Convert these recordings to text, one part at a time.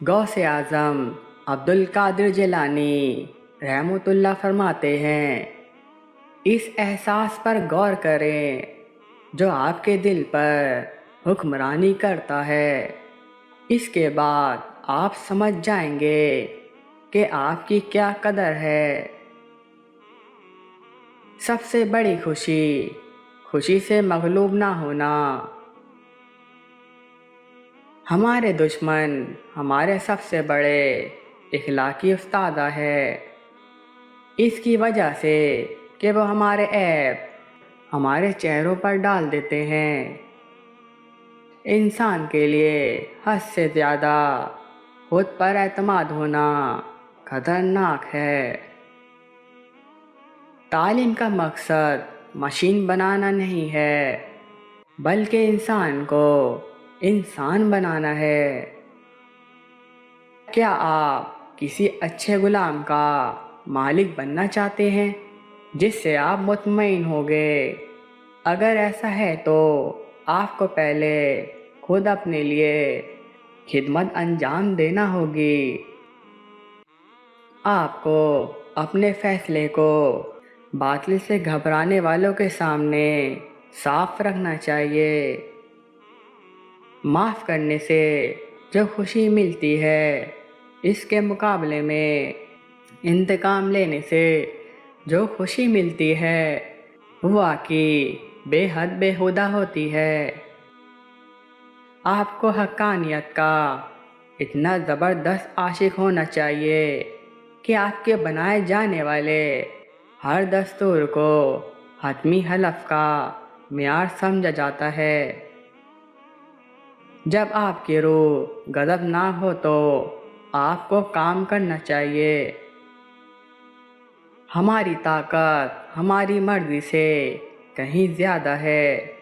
गौसे आज़म अब्दुल कादिर जिलानी रहमतुल्लाह फरमाते हैं, इस एहसास पर गौर करें जो आपके दिल पर हुक्मरानी करता है। इसके बाद आप समझ जाएंगे कि आपकी क्या कदर है। सबसे बड़ी खुशी खुशी से मगलूब ना होना। हमारे दुश्मन हमारे सबसे बड़े इखलाकी उस्तादा है, इसकी वजह से कि वो हमारे ऐब हमारे चेहरों पर डाल देते हैं। इंसान के लिए हद से ज़्यादा खुद पर एतमाद होना खतरनाक है। तालीम का मकसद मशीन बनाना नहीं है, बल्कि इंसान को इंसान बनाना है। क्या आप किसी अच्छे गुलाम का मालिक बनना चाहते हैं जिससे आप मुतमईन होंगे? अगर ऐसा है तो आपको पहले खुद अपने लिए खिदमत अंजाम देना होगी। आपको अपने फैसले को बातिल से घबराने वालों के सामने साफ रखना चाहिए। माफ़ करने से जो खुशी मिलती है, इसके मुकाबले में इंतकाम लेने से जो खुशी मिलती है वो वाकई बेहद बेहुदा होती है। आपको हक्कानियत का इतना ज़बरदस्त आशिक होना चाहिए कि आपके बनाए जाने वाले हर दस्तूर को हतमी हलफ का मियार समझा जाता है। जब आपकी रूह गज़बनाक हो तो आपको काम करना चाहिए। हमारी ताकत हमारी मर्जी से कहीं ज़्यादा है।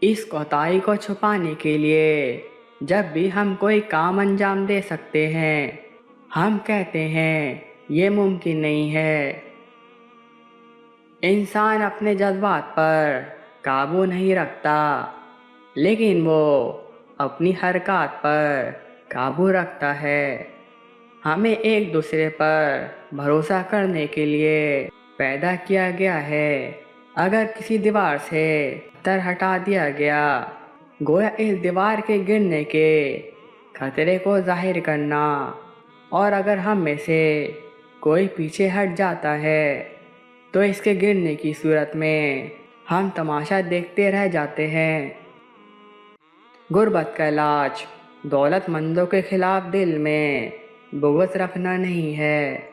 इस कोताही को छुपाने के लिए जब भी हम कोई काम अंजाम दे सकते हैं, हम कहते हैं ये मुमकिन नहीं है। इंसान अपने जज्बात पर काबू नहीं रखता, लेकिन वो अपनी हरकत पर काबू रखता है। हमें एक दूसरे पर भरोसा करने के लिए पैदा किया गया है। अगर किसी दीवार से पत्थर हटा दिया गया, गोया इस दीवार के गिरने के खतरे को जाहिर करना, और अगर हम में से कोई पीछे हट जाता है तो इसके गिरने की सूरत में हम तमाशा देखते रह जाते हैं। गुर्बत का इलाज दौलतमंदों के खिलाफ दिल में बुग़्ज़ रखना नहीं है।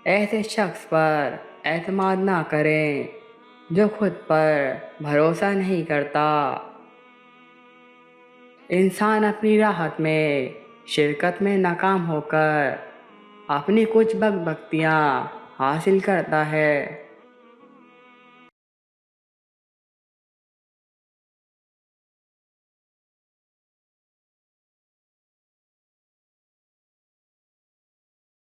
ऐसे शख्स पर एतमाद ना करें जो खुद पर भरोसा नहीं करता। इंसान अपनी राहत में शिरकत में नाकाम होकर अपनी कुछ बकबकतियाँ हासिल करता है।